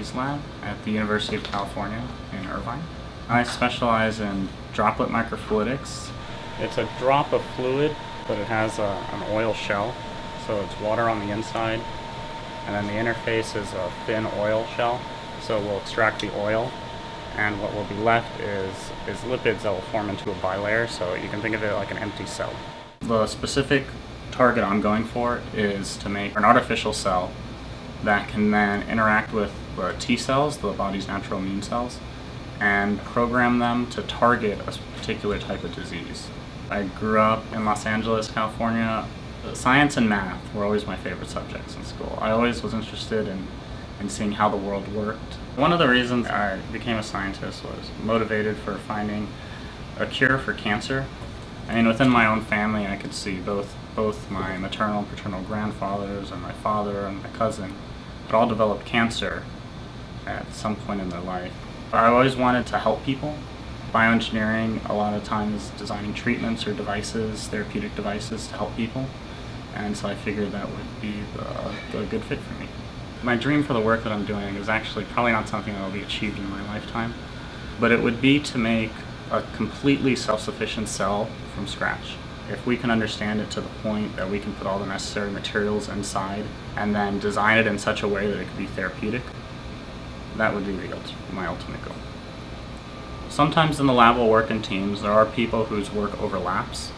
Facilities Lab at the University of California in Irvine. I specialize in droplet microfluidics. It's a drop of fluid, but it has an oil shell, so it's water on the inside, and then the interface is a thin oil shell, so we'll extract the oil, and what will be left is lipids that will form into a bilayer, so you can think of it like an empty cell. The specific target I'm going for is to make an artificial cell that can then interact with the T cells, the body's natural immune cells, and program them to target a particular type of disease. I grew up in Los Angeles, California. Science and math were always my favorite subjects in school. I always was interested in seeing how the world worked. One of the reasons I became a scientist was motivated for finding a cure for cancer. I mean, within my own family, I could see both my maternal and paternal grandfathers and my father and my cousin had all developed cancer at some point in their life. I always wanted to help people. Bioengineering a lot of times designing treatments or devices, therapeutic devices to help people, and so I figured that would be a good fit for me. My dream for the work that I'm doing is actually probably not something that will be achieved in my lifetime, but it would be to make a completely self-sufficient cell from scratch. If we can understand it to the point that we can put all the necessary materials inside and then design it in such a way that it could be therapeutic, that would be my ultimate goal. Sometimes in the lab we'll work in teams. There are people whose work overlaps,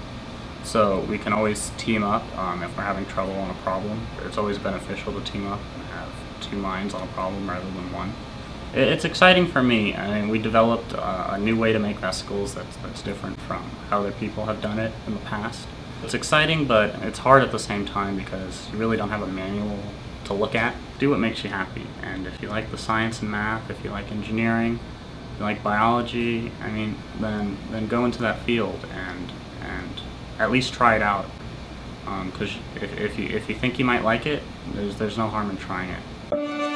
so we can always team up if we're having trouble on a problem. It's always beneficial to team up and have two minds on a problem rather than one. It's exciting for me. I mean, we developed a new way to make vesicles that's different from how other people have done it in the past. It's exciting, but it's hard at the same time because you really don't have a manual to look at. Do what makes you happy, and if you like the science and math, if you like engineering, if you like biology, I mean, then go into that field and at least try it out. Because if you think you might like it, there's no harm in trying it.